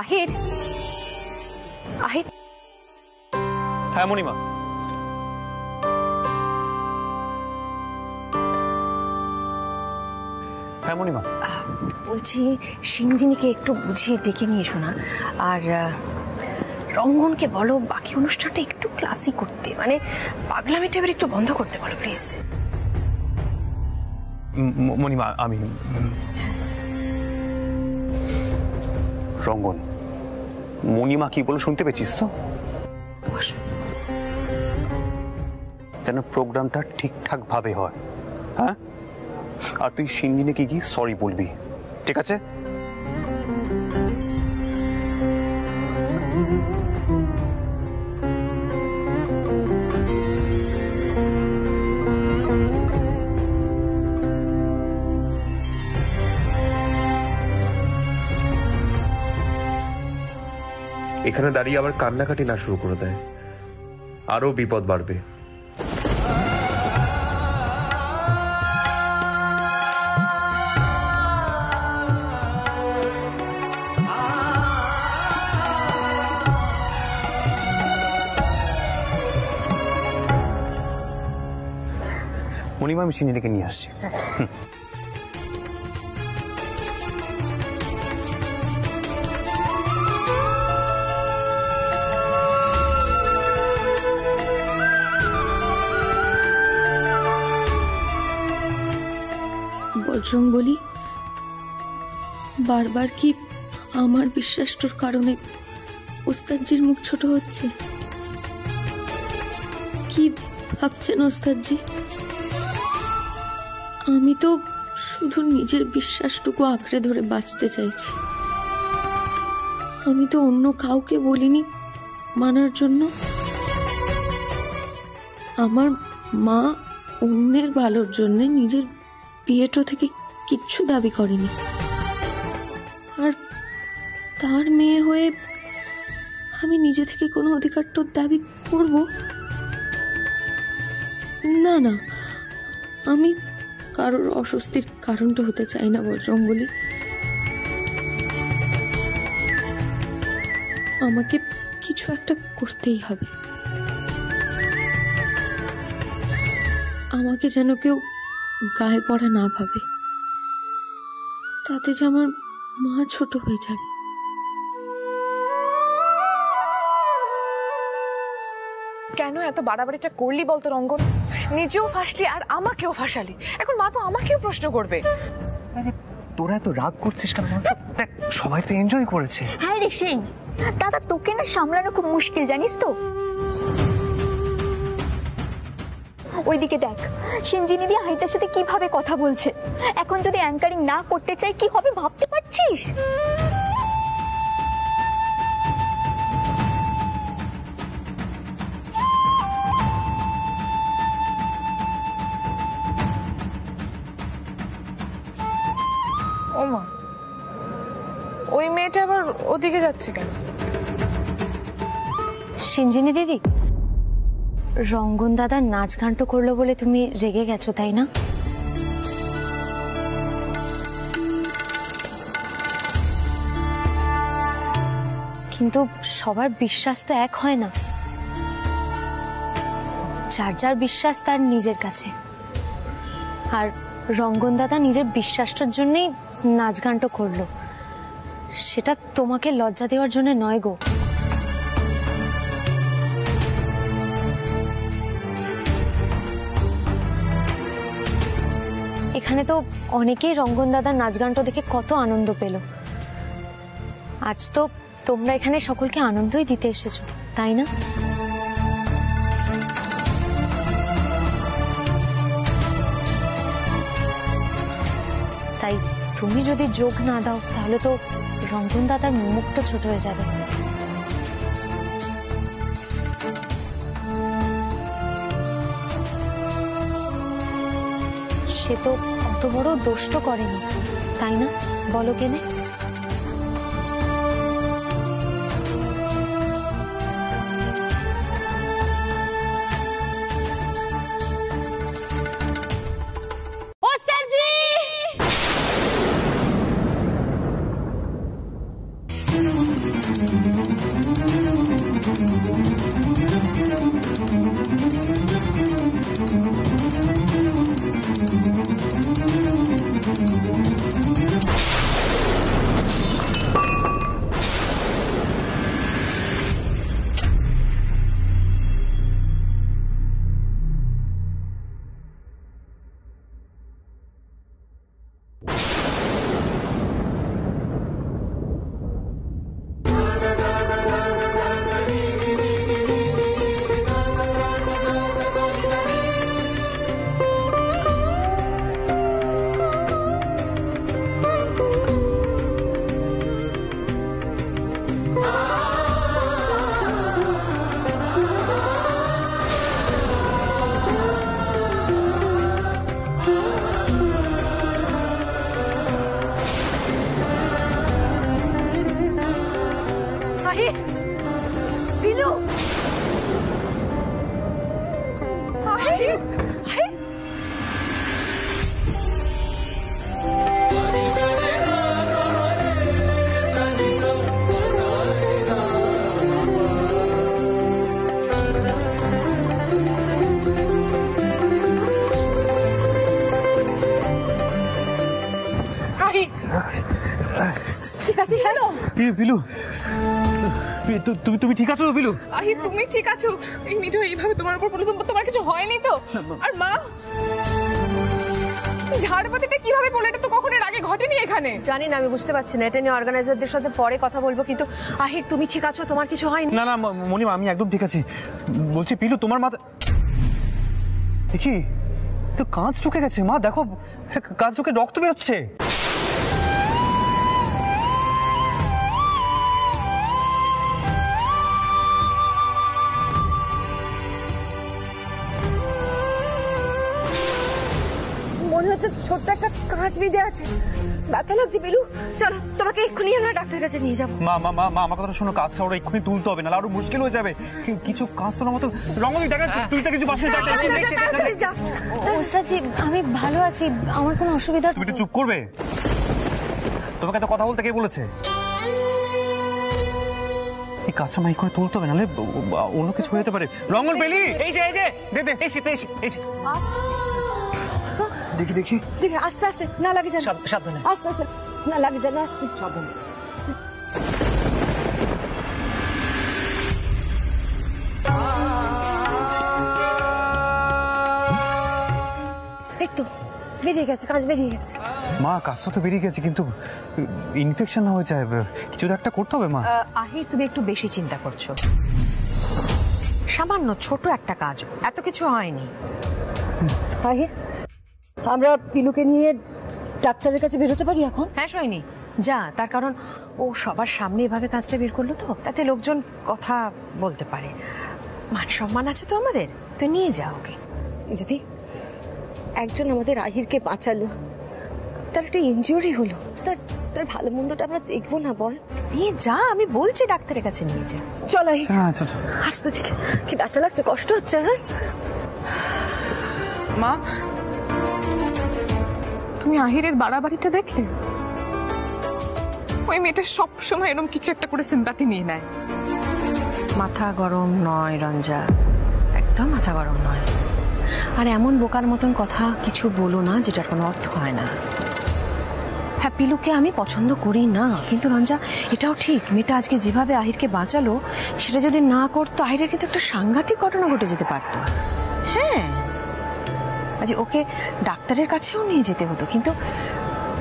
আহির, আহির। হ্যাঁ মণিমা। হ্যাঁ মণিমা। বলছি সিঞ্জিনীকে একটু বুঝিয়ে ডেকে নিয়ে এসো না। আর রঙ্গনকে বলো বাকি অনুষ্ঠানটা একটু ক্লাসি করতে, মানে পাগলামিটা এবার একটু বন্ধ করতে বলো প্লিজ। মণিমা আমি রঙ্গন, মণিমা কি বলো শুনতে পেয়েছিস তো? যেন প্রোগ্রামটা ঠিকঠাক ভাবে হয়। হ্যাঁ, আর তুই সিঞ্জিনীকে কি সরি বলবি, ঠিক আছে? এখানে দাঁড়িয়ে আবার কান্নাকাটি না শুরু করে দেয়, আরো বিপদ বাড়বে। মণিমা আমি সিঞ্জিনীকে নিয়ে আসছি। বজরং বলি, বারবার কি আমার বিশ্বাসটার কারণে ওস্তাদজির মুখ ছোট হচ্ছে? কি ভাবছেন ওস্তাদজি? আমি তো শুধু নিজের বিশ্বাসটুকু আঁকড়ে ধরে বাঁচতে চাইছি। আমি তো অন্য কাউকে বলিনি মানার জন্য। আমার মা অন্যের ভালোর জন্য নিজের বিয়েটা থেকে কিচ্ছু দাবি করেনি, আর তার মেয়ে হয়ে আমি নিজে থেকে কোনো অধিকারটার দাবি করব না? না, আমি কারোর অস্বস্তির কারণটা হতে চাই না বজরং বলি। আমাকে কিছু একটা করতেই হবে। আমাকে যেন কেউ গায়ে পড়া না ভাবে, তাতে যে আমার মা ছোট হয়ে যাবে। কেন এত বাড়াবাড়িটা করলি বলতো রঙ্গন? নিজেও ফাঁসলি আর আমাকেও ফাঁসালি, এখন মা তো আমাকেও প্রশ্ন করবে। আরে তোরা এত রাগ করছিস কেন? দেখ সবাই তো এনজয় করেছে। হ্যাঁ রে সেন, দাদা তোকে না সামলানো খুব মুশকিল জানিস তো। ওইদিকে দেখ সিঞ্জিনী দিয়ে হাইতার সাথে কিভাবে কথা বলছে। এখন যদি অ্যাঙ্কারিং না করতে চাই কি হবে ভাবতে পারছিস? ওমা, ওই মেয়েটা আবার ওদিকে যাচ্ছে কেন? সিঞ্জিনী দিদি, রঙ্গন দাদা নাচ গান তো করলো বলে তুমি রেগে গেছো তাই না? কিন্তু সবার বিশ্বাস তো এক হয় না, যার যার বিশ্বাস তার নিজের কাছে। আর রঙ্গন দাদা নিজের বিশ্বাসটার জন্যই নাচ গানটা করলো, সেটা তোমাকে লজ্জা দেওয়ার জন্য নয় গো। এখানে তো অনেকেই রঙ্গন দাদার নাচ গানটা দেখে কত আনন্দ পেল। আজ তো তোমরা এখানে সকলকে আনন্দই দিতে এসেছো, তাই না? তাই তুমি যদি যোগ না দাও তাহলে তো রঙ্গন দাদার মুখটা ছোট হয়ে যাবে। সে তো অত বড় দোষ তো করেনি, তাই না? বলো কেনে? ঠিক আছে চলো। বিলু, তুমি ঠিক আছো বিলু? আহির তুমি ঠিক আছো? এই মিঠু এইভাবে তোমার উপর পড়লো, তোমার কিছু হয়নি তো? আর মা ঝাড়বাতিটা কিভাবে পড়লো? এটা তো কখনো এর আগে ঘটেনি এখানে। জানি না, আমি বুঝতে পারছি না। এটা নিয়ে অর্গানাইজারদের সাথে পরে কথা বলবো, কিন্তু আহির তুমি ঠিক আছো? তোমার কিছু হয়নি? না না মনিমা, আমি একদম ঠিক আছি। বলছি পিলু, তোমার মাথা দেখি তো কাঁচ ঢুকে গেছে। মা দেখো, কাঁচ ঢুকে রক্ত বেরোচ্ছে। মনে হচ্ছে ছোট্ট একটা কাঁচ বিঁধে আছে, ব্যথা লাগছে। বিলু চলো, তোমাকে এক্ষুনি আমরা ডাক্তারের কাছে নিয়ে যাবো। মা মা মা আমার কথাটা শোনো, কাজটা ওরা এক্ষুনি তুলতে হবে, না আরো মুশকিল হয়ে যাবে। কিছু কাজ তোলার মতো রঙলি দেখা, তুই তো কিছু বাসনে ওস্তাদজি আমি ভালো আছি, আমার কোনো অসুবিধা। তুমি একটু চুপ করবে? তোমাকে তো কথা বলতে কে বলেছে? এই কাজটা মাইক করে তুলতে হবে, নাহলে অন্য কিছু হয়ে যেতে পারে। রঙন পেলি? এই যে দে দে, এই যে দেখি দেখি দেখে আস্তে আস্তে, না লাগে যেন। সাবধানে, আস্তে আস্তে, না লাগে যেন, আস্তে সাবধানে। এই তো বেরিয়ে গেছে, কাজ বেরিয়ে গেছে। মা কাজটা তো বেরিয়ে গেছে, কিন্তু ইনফেকশন না হয়ে যায়, কিছু তো একটা করতে হবে। মা আহির, তুমি একটু বেশি চিন্তা করছো। সামান্য ছোট একটা কাজ, এত কিছু হয়নি। আহির, আমরা পিলুকে নিয়ে ডাক্তারের কাছে বেরোতে পারি এখন? হ্যাঁ সৈনি, যা। তার কারণ ও সবার সামনে এভাবে কাজটা বের করলো তো, তাতে লোকজন কথা বলতে পারে। মান সম্মান আছে তো আমাদের, তুই নিয়ে যা ওকে। যদি একজন আমাদের আহিরকে বাঁচালো, তার একটা ইনজুরি হলো, তার ভালো মন্দটা আমরা দেখবো না? বল, নিয়ে যা। আমি বলছি ডাক্তারের কাছে নিয়ে যা। চল আহির, আস্তে থেকে। কি ব্যথা লাগছে, কষ্ট হচ্ছে? হ্যাঁ মা, তুমি আহিরের বাড়াবাড়িটা দেখলে? ওই মেয়েটা সবসময় এরকম কিছু একটা করে সিম্প্যাথি নিয়ে নেয়। মাথা গরম নয় রঞ্জা, একদম মাথা গরম নয়। আর এমন বোকার মতন কথা কিছু বলো না যেটার কোনো অর্থ হয় না। হ্যাঁ, পিলুকে আমি পছন্দ করি না, কিন্তু রঞ্জা এটাও ঠিক, মেয়েটা আজকে যেভাবে আহিরকে বাঁচালো, সেটা যদি না করতো আহিরের কিন্তু একটা সাংঘাতিক ঘটনা ঘটে যেতে পারতো। হ্যাঁ, আজ ওকে ডাক্তারের কাছেও নিয়ে যেতে হতো, কিন্তু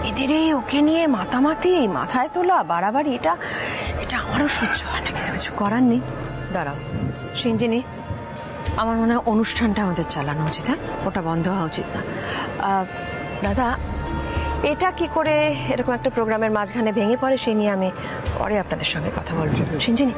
এদের ওকে নিয়ে মাতামাতি, মাথায় তোলা, বাড়াবাড়ি, এটা আমারও সহ্য হয় না, কিন্তু কিছু করার নেই। দাঁড়াও সিঞ্জিনি, আমার মনে হয় অনুষ্ঠানটা আমাদের চালানো উচিত। হ্যাঁ, ওটা বন্ধ হওয়া উচিত না। দাদা, এটা কি করে এরকম একটা প্রোগ্রামের মাঝখানে ভেঙে পড়ে, সেই নিয়ে আমি পরে আপনাদের সঙ্গে কথা বলবো। সিঞ্জিনি,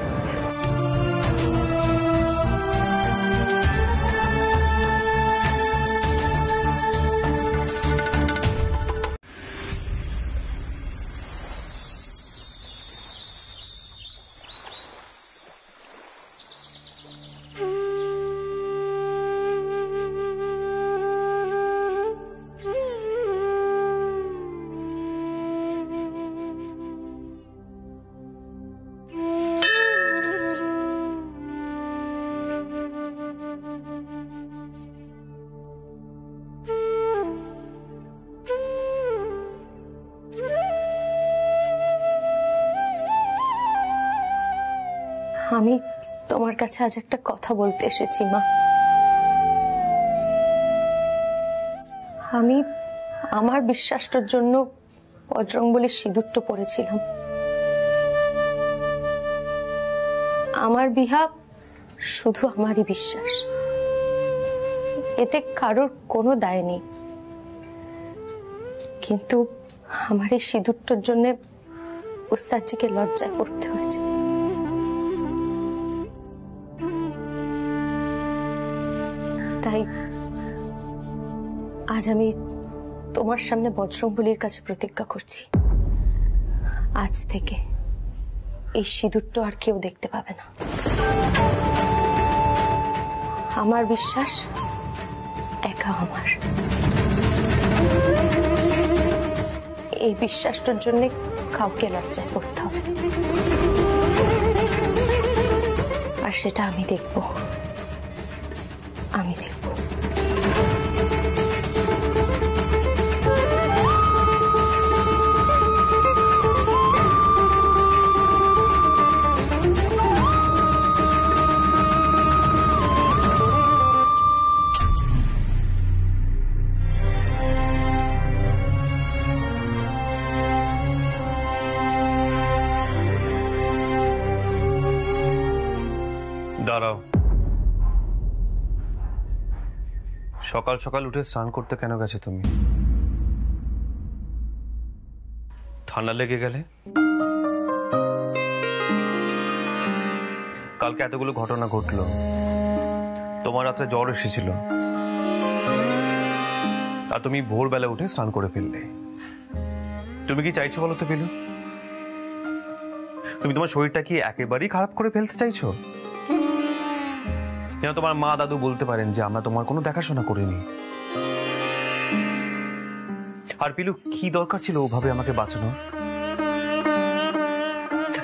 আমি তোমার কাছে আজ একটা কথা বলতে এসেছি মা। আমি আমার বিশ্বাসটার জন্য বজরংবলীর সিঁদুরটা পরেছিলাম। আমার বিহা শুধু আমারই বিশ্বাস, এতে কারোর কোনো দায় নেই। কিন্তু আমার এই সিঁদুরটার জন্য ওস্তাদজিকে লজ্জায় পড়তে হয়েছে। তাই আজ আমি তোমার সামনে বজরংবলীর কাছে প্রতিজ্ঞা করছি, আজ থেকে এই সিঁদুরটা আর কেউ দেখতে পাবে না। আমার বিশ্বাস একা আমার। এই বিশ্বাসটার জন্য কাউকে লজ্জায় পড়তে হবে, আর সেটা আমি দেখব, আমি দেখব। দাঁড়াও, সকাল সকাল উঠে স্নান করতে কেন গেছো তুমি? ঠান্ডা লেগে গেলে? কালকে এতগুলো ঘটনা ঘটলো, তোমার রাত্রে জ্বর এসেছিল, আর তুমি ভোরবেলা উঠে স্নান করে ফেললে। তুমি কি চাইছো বলো তো পিলু? তুমি তোমার শরীরটা কি একেবারেই খারাপ করে ফেলতে চাইছো? যেন তোমার মা দাদু বলতে পারেন যে আমরা তোমার কোনো দেখাশোনা করিনি। আর পিলু, কি দরকার ছিল ওভাবে আমাকে বাঁচানো?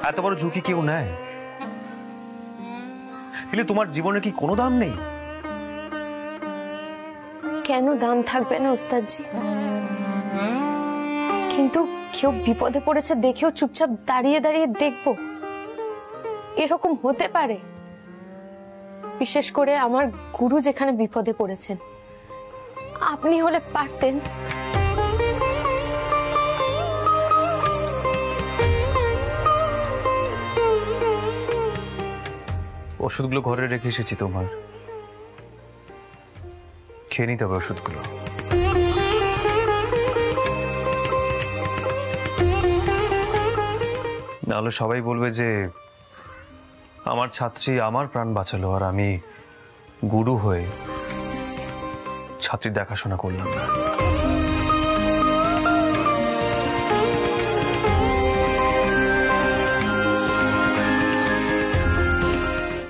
এত বড় ঝুঁকি কেউ নেয়? পিলু, তোমার জীবনের কি কোনো দাম নেই? কেন দাম থাকবে না ওস্তাদজি? কিন্তু কেউ বিপদে পড়েছে দেখেও চুপচাপ দাঁড়িয়ে দাঁড়িয়ে দেখবো, এরকম হতে পারে? বিশেষ করে আমার গুরু যেখানে বিপদে পড়েছেন, আপনি হলে পারতেন। ওষুধগুলো ঘরে রেখে এসেছি তোমার, খেয়ে নিতে হবে ওষুধগুলো। নাহলে সবাই বলবে যে আমার ছাত্রী আমার প্রাণ বাঁচালো, আর আমি গুরু হয়ে ছাত্রীর দেখাশোনা করলাম না।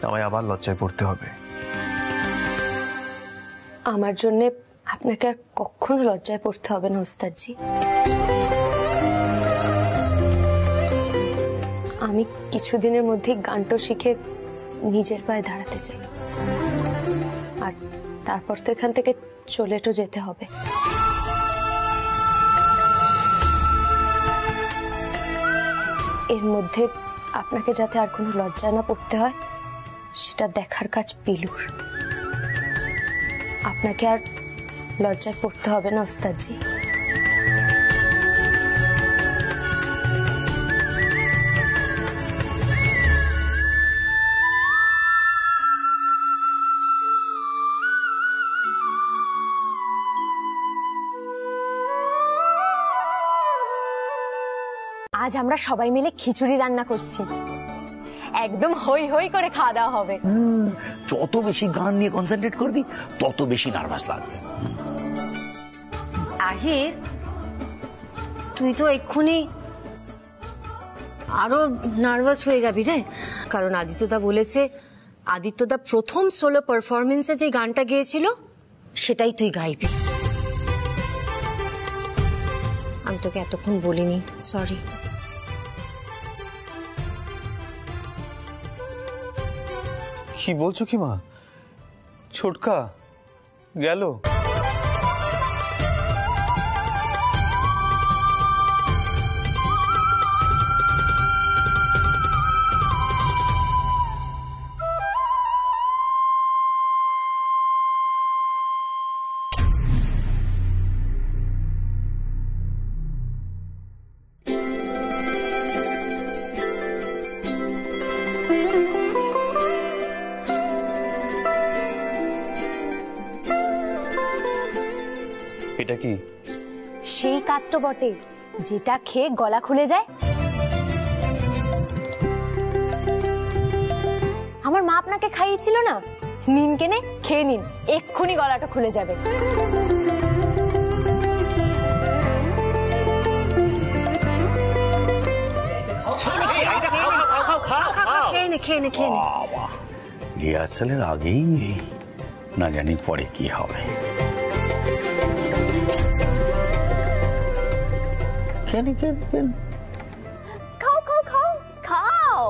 আমায় আবার লজ্জায় পড়তে হবে। আমার জন্য আপনাকে আর কখনো লজ্জায় পড়তে হবে না ওস্তাদজি। আমি কিছুদিনের মধ্যেই গানটা শিখে নিজের পায়ে দাঁড়াতে চাই, আর তারপর তো এখান থেকে চলে তো যেতে হবে। এর মধ্যে আপনাকে যাতে আর কোনো লজ্জা না পড়তে হয় সেটা দেখার কাজ পিলুর। আপনাকে আর লজ্জায় পড়তে হবে না ওস্তাদজি। আজ আমরা সবাই মিলে খিচুড়ি রান্না করছি, একদম হই হই করে খাওয়া দাওয়া হবে। যত বেশি গান নিয়ে কনসেন্ট্রেট করবি তত বেশি নার্ভাস লাগবে। আহির, তুই তো এক্ষুনি আরো নার্ভাস হয়ে যাবি রে, কারণ আদিত্যদা বলেছে আদিত্যদা প্রথম সোলো পারফরমেন্সে যে গানটা গেয়েছিল সেটাই তুই গাইবি। আমি তোকে এতক্ষণ বলিনি, সরি। কি বলছো কি মা? ছোটকা গেল? এটা কি? সেই কাঠটা বটে যেটা খেয়ে গলা খুলে যায়। আমার মা আপনাকে খাইয়েছিল না, নিন কেনে খেয়ে নিন, এক্ষুনি গলাটা খুলে যাবে। রিহার্সালের আগেই না জানি পরে কি হবে। খাও খাও খাও খাও।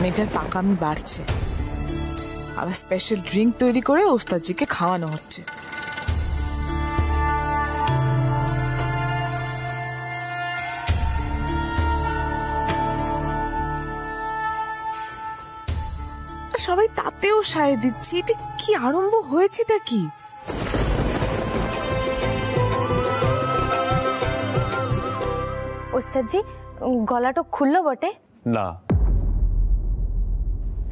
মেয়েটার পাকামি বাড়ছে, আবার স্পেশাল ড্রিঙ্ক তৈরি করে ওস্তাদজিকে খাওয়ানো হচ্ছে। সবাই তাতেও সায় দিচ্ছে, এটা কি আরম্ভ হয়েছেটা কি? ওস্তাদজি, গলাটা খুললো বটে। না,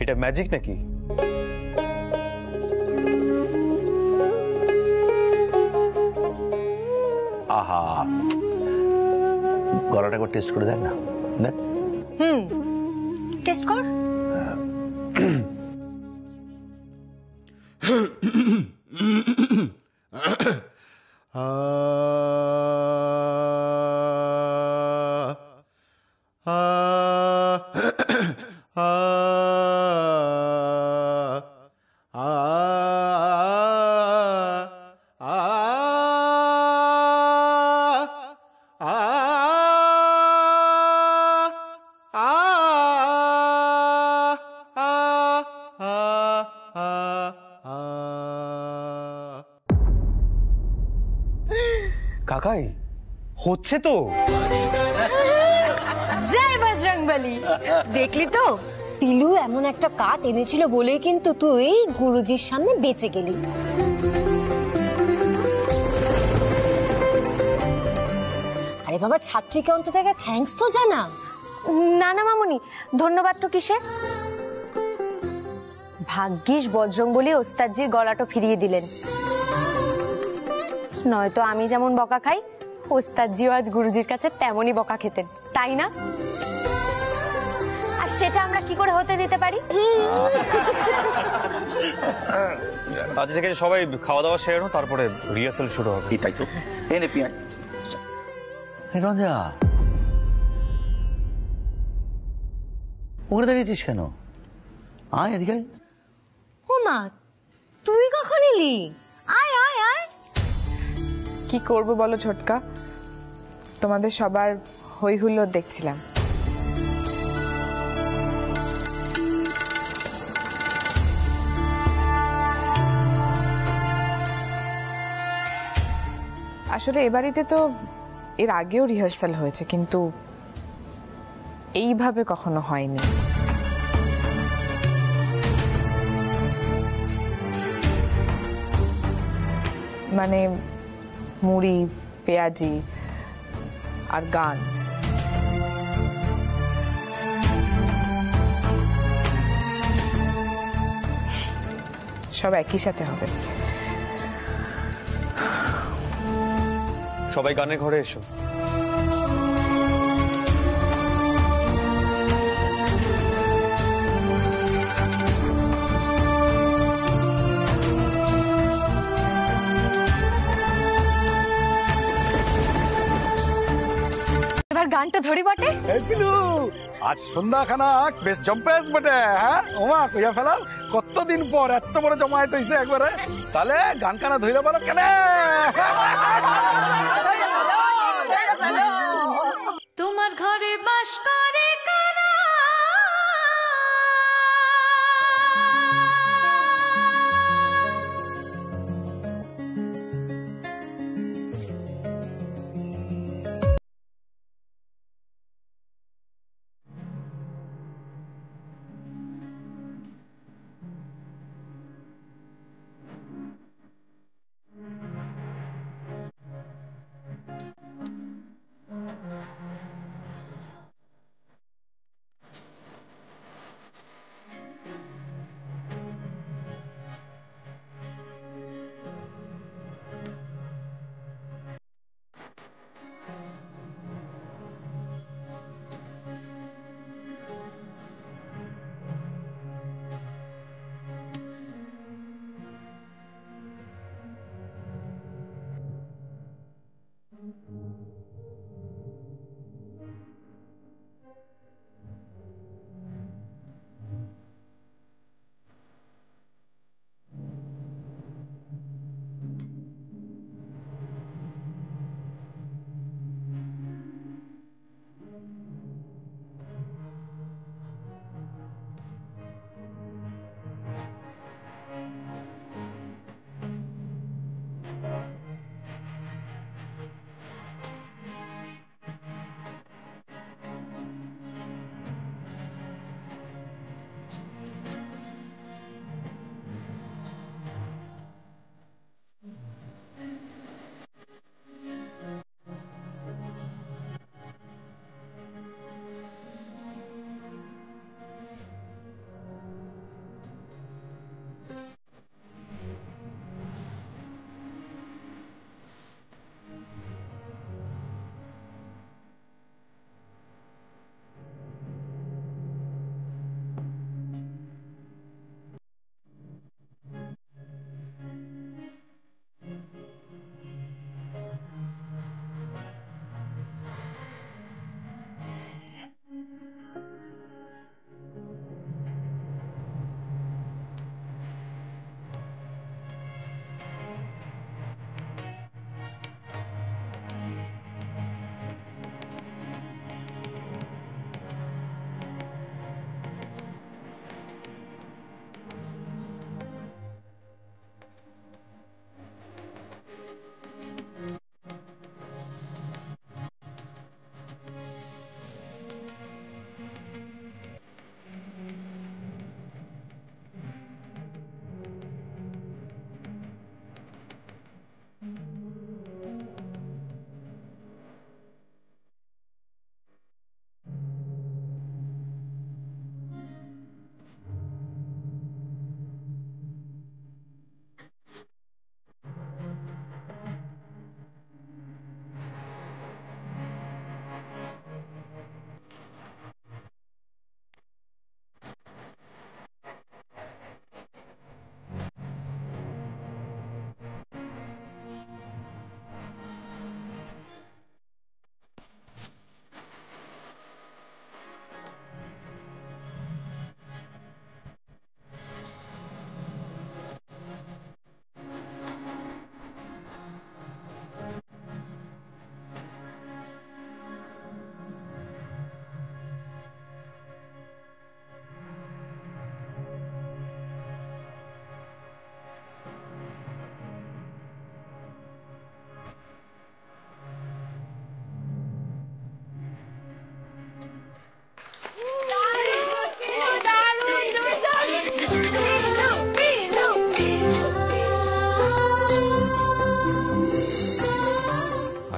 এটা ম্যাজিক নাকি? আহা, গলাটা একবার টেস্ট করে দেখ না, দেখ। টেস্ট কর। কাকাই হচ্ছে তো। জয় বজরংবলী। দেখলি তো, টিলু এমন একটা কাত এনেছিল বলেই কিন্তু তুই গুরুজির সামনে বেঁচে গেলি। আরে বাবা, ছাত্রীকে অন্তত একটা থ্যাঙ্কস তো জানা। না না মামুনি, ধন্যবাদ তো কিসের? ভাগ্যিস বজরংবলী ওস্তাদজির গলাটা ফিরিয়ে দিলেন, নয়তো আমি যেমন বকা খাই ওস্তাদজিও আজ গুরুজির কাছে তেমনই বকা খেতেন, তাই না? আর সেটা আমরা কি করে হতে দিতে পারি? আচ্ছা ঠিক আছে, সবাই খাওয়া দাওয়া সেরে নাও, তারপরে রিহার্সাল শুরু হবে। তাই তো, এনে পিঁয়াজ। রঞ্জা, ওখানে দাঁড়িয়েছিস কেন? আয় এদিকে। ও মা, তুই কখন এলি? আয় আয় আয়। কি করব বলো ছোটকা, তোমাদের সবার হই হুল্লোড় দেখছিলাম। আসলে এ বাড়িতে তো এর আগেও রিহার্সাল হয়েছে, কিন্তু এইভাবে কখনো হয়নি। মানে মুড়ি, পেঁয়াজি আর গান। সব একই সাথে হবে। সবাই গানের ঘরে এসো। এবার গানটা ধরি বটে। আজ সন্ধ্যাখানা বেশ জম্পেস বটে। হ্যাঁ ওমা, কইয়া ফেলাল কতদিন পর এত বড় জমায়েত হইছে একবারে। তাহলে গান কানা ধইরা বলো কেন? তোমার ঘরে বাস করে কারা,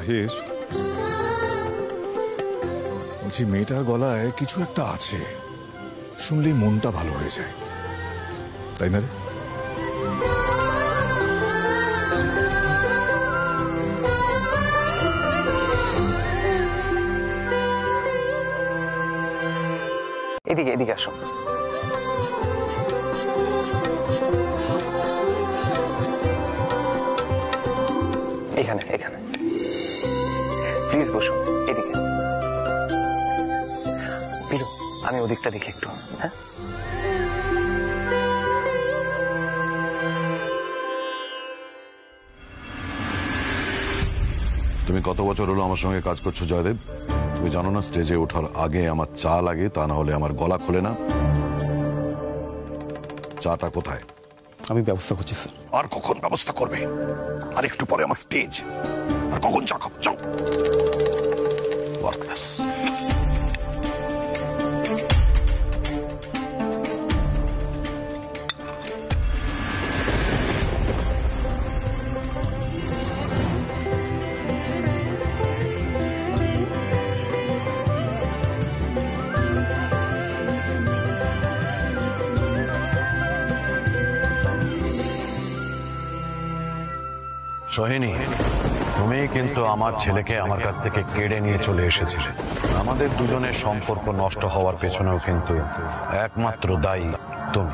আহির, বলছি মেয়েটার গলায় কিছু একটা আছে, শুনলেই মনটা ভালো হয়ে যায়, তাই না রে? এদিকে এদিকে আসো। এখানে এখানে প্লিজ বসো, এদিকে। পিলু, আমি ওদিকটা দেখি একটু। হ্যাঁ, তুমি কত বছর হলো আমার সঙ্গে কাজ করছো জয়দেব? তুমি জানো না স্টেজে ওঠার আগে আমার চা লাগে, তা না হলে আমার গলা খোলে না। চাটা কোথায়? আমি ব্যবস্থা করছি স্যার। আর কখন ব্যবস্থা করবে? আর একটু পরে আমার স্টেজ, আর কখন চা খাবো? যাও। ওয়ার্থলেস। সোহিনী, তুমি কিন্তু আমার ছেলেকে আমার কাছ থেকে কেড়ে নিয়ে চলে এসেছিলে। আমাদের দুজনের সম্পর্ক নষ্ট হওয়ার পেছনেও কিন্তু একমাত্র দায়ী তুমি।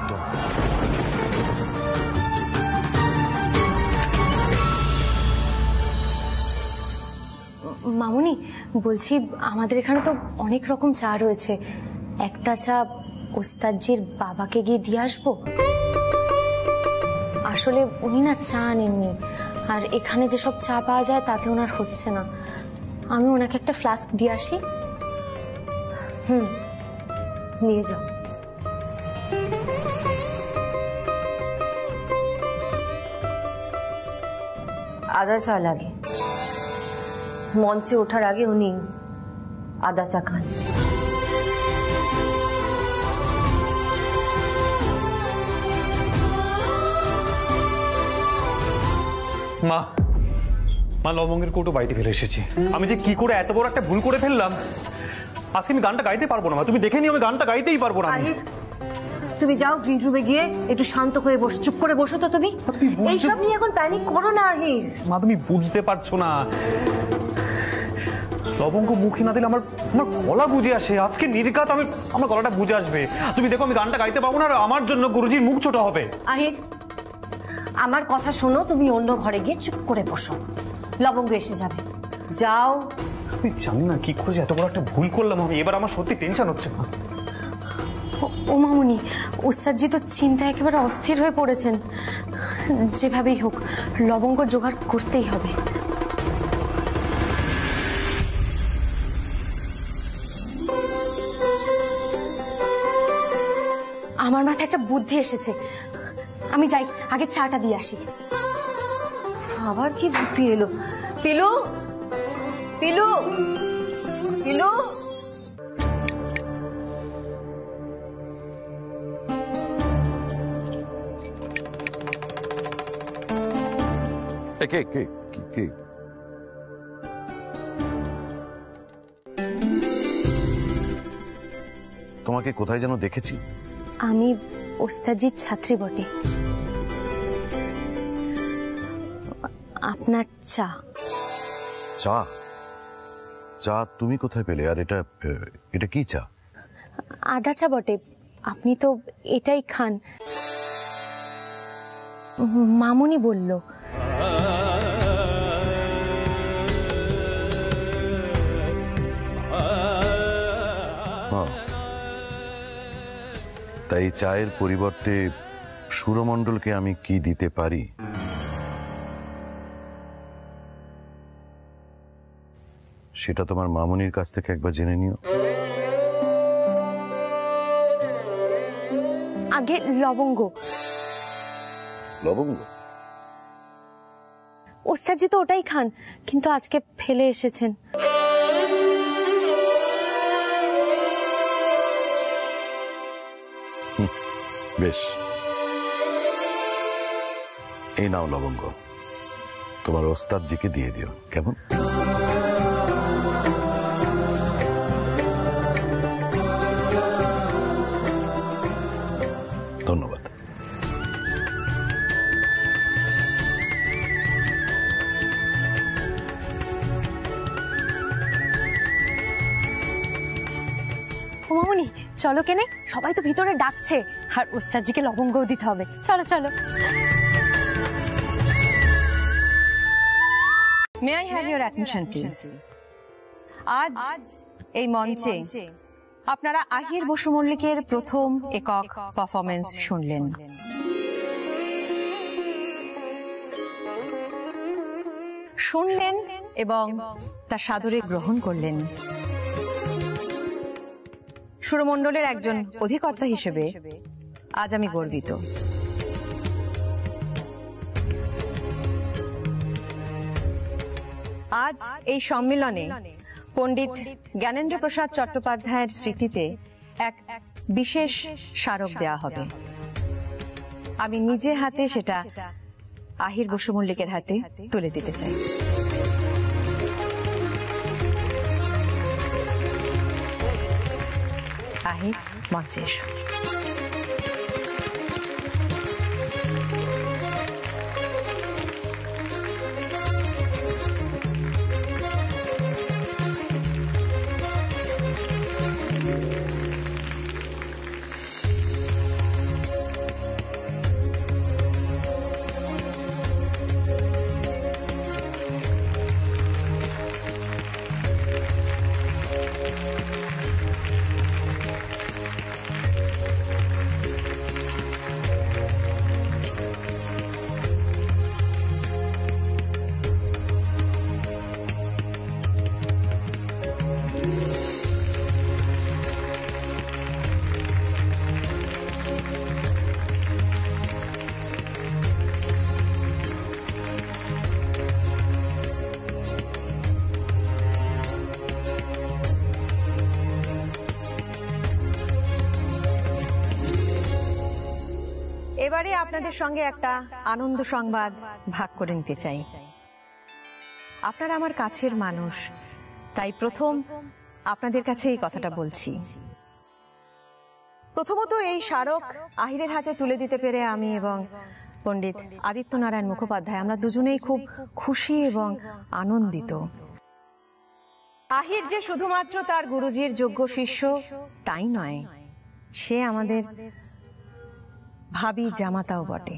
মামুনি, বলছি আমাদের এখানে তো অনেক রকম চা রয়েছে, একটা চা ওস্তাদজির বাবাকে গিয়ে দিয়ে আসবো। আসলে উনি না চা আনেননি, আর এখানে যেসব চা পাওয়া যায় তাতে ওনার হচ্ছে না। আমি ওনাকে একটা ফ্লাস্ক দিয়ে আসি। নিয়ে যাও। আদা চা লাগে, মঞ্চে ওঠার আগে উনি আদা চা খান। মা, মা লবঙ্গের কৌটো বাড়িতে ফেলে এসেছি। আমি যে কি করে এত বড় একটা ভুল করে ফেললাম। আজকে আমি গানটা গাইতে পারবো না মা, তুমি দেখে নিও, আমি গানটা গাইতেই পারবো না। তুমি যাও গ্রিন রুমে গিয়ে একটু শান্ত হয়ে বসো, চুপ করে বসো তো তুমি। এইসব নিয়ে এখন প্যানিক করো না আহির। মা, তুমি বুঝতে পারছো না, লবঙ্গ মুখে না দিলে আমার গলা বুঝে আসে। আজকে নির্ঘাত আমার গলাটা বুঝে আসবে। তুমি দেখো আমি গানটা গাইতে পারবো না, আর আমার জন্য গুরুজির মুখ ছোট হবে। আহির, আমার কথা শোনো, তুমি অন্য ঘরে গিয়ে চুপ করে বসো, লবঙ্গ এসে যাবে। যাও। আমি জানি না কি করে এত বড় একটা ভুল করলাম আমি। এবার আমার সত্যি টেনশন হচ্ছে মা। ও মামুনি, ওস্তাদজি তো চিন্তা একেবারে অস্থির হয়ে পড়েছেন। যেভাবেই হোক লবঙ্গ জোগাড় করতেই হবে। আমার মাথায় একটা বুদ্ধি এসেছে, আমি যাই আগে চাটা দিয়ে আসি। আবার কি বুদ্ধি এলো? পিলু, পিলু, পিলু। কে কে কে? তোমাকে কোথায় যেন দেখেছি। আমি ওস্তাদজির ছাত্রী বটে। আপনার চা। চা? চা তুমি কোথায় পেলে? আর এটা কি চা? আদা চা বটে, আপনি তো এটাই খান, মামুনি বলল। তাই চায়ের পরিবর্তে সুরমণ্ডলকে আমি কি দিতে পারি? সেটা তোমার মামুনির কাছ থেকে একবার জেনে নিও। আগে লবঙ্গ। লবঙ্গ? ওস্তাদজি তো ওটাই খান, কিন্তু আজকে ফেলে এসেছেন। বেশ, এই নাও লবঙ্গ, তোমার ওস্তাদজিকে দিয়ে দিও, কেমন? ধন্যবাদ। মামুনি চলো কেনে, সবাই তো ভিতরে ডাকছে আর ওস্তাদজিকে লবঙ্গও দিতে হবে। চলো চলো। May I have your attention please? আজ এই মঞ্চে আপনারা আহির বসু মল্লিকের প্রথম একক পারফরমেন্স শুনলেন। শুনলেন এবং তা সাদরে গ্রহণ করলেন। সুরমণ্ডলের একজন অধিকর্তা হিসেবে আজ আমি গর্বিত। আজ এই সম্মেলনে পণ্ডিত জ্ঞানেন্দ্র প্রসাদ চট্টোপাধ্যায়ের স্মৃতিতে এক বিশেষ স্মারক দেওয়া হবে। আমি নিজে হাতে সেটা আহির বসু মল্লিকের হাতে তুলে দিতে চাই। আহির, মঞ্চে এসো। এবারে আপনাদের সঙ্গে একটা আনন্দ সংবাদ ভাগ করে নিতে চাই। আপনারা আমার কাছের মানুষ, তাই প্রথম আপনাদের কাছে এই কথাটা বলছি। প্রথমত এই স্মারক আহিরের হাতে তুলে দিতে পেরে আমি এবং পণ্ডিত আদিত্য নারায়ণ মুখোপাধ্যায় আমরা দুজনেই খুব খুশি এবং আনন্দিত। আহির যে শুধুমাত্র তার গুরুজির যোগ্য শিষ্য তাই নয়, সে আমাদের ভাবি জামাতাও বটে।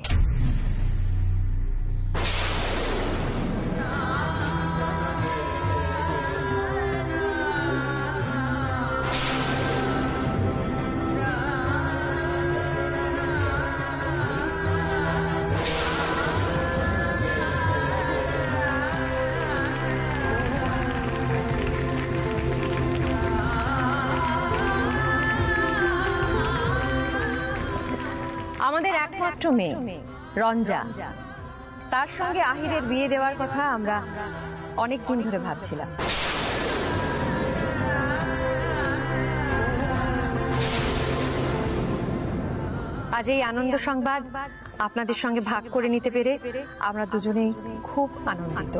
আমাদের একমাত্র মেয়ে রঞ্জা, তার সঙ্গে আহিরের বিয়ে দেওয়ার কথা আমরা অনেকদিন ধরে ভাবছিলাম। আজ এই আনন্দ সংবাদ আপনাদের সঙ্গে ভাগ করে নিতে পেরে আমরা দুজনেই খুব আনন্দিত।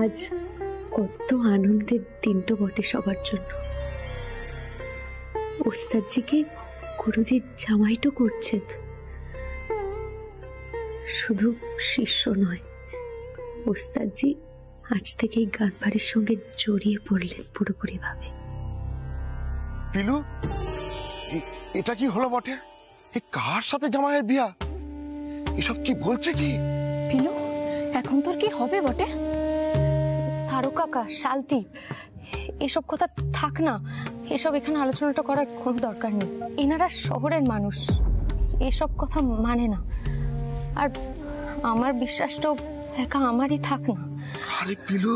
আজ কত আনন্দের দিনটা বটে সবার জন্য। ওস্তাদজিকে গুরুজির জামাইটো করছেন, শুধু শিষ্য নয়, ওস্তাদজি আজ থেকে এই গান বাড়ির সঙ্গে জড়িয়ে পড়লেন পুরোপুরি ভাবে। পিলু, এটা কি হলো বটে? কার সাথে জামাইয়ের বিয়া? এসব কি বলছে কি? পিলু, এখন তোর কি হবে বটে? তারু কাকা, শালতি, এসব কথা থাক না, এসব এখানে আলোচনাটা করার কোনো দরকার নেই। এনারা শহরের মানুষ, এসব কথা মানে না। আর আমার বিশ্বাসটাও একা আমারই থাক না। আরে পিলু,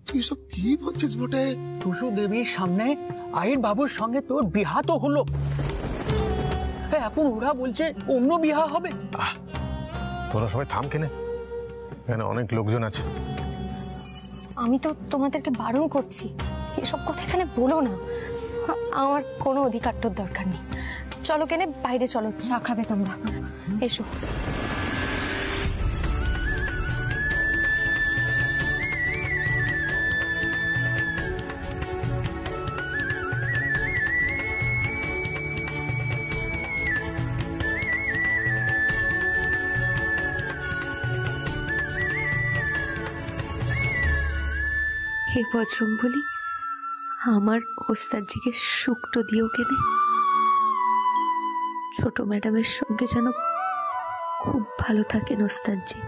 তুই সব কি বলছিস বটে? টুসু দেবীর সামনে আহির বাবুর সঙ্গে তোর বিহা তো হলো, এখন ওরা বলছে অন্য বিহা হবে। তোরা সবাই থাম কেনে, এখানে অনেক লোকজন আছে। আমি তো তোমাদেরকে বারণ করছি, এসব কথা এখানে বলো না। আমার কোনো অধিকারটার দরকার নেই। চলো কেনে, বাইরে চলো, চা খাবে তোমরা, এসো। হে বজরং বলি, আমার ওস্তাদজিকে শুকটো দিও কেনে। ছোট ম্যাডামের সঙ্গে যেন খুব ভালো থাকেন ওস্তাদজি।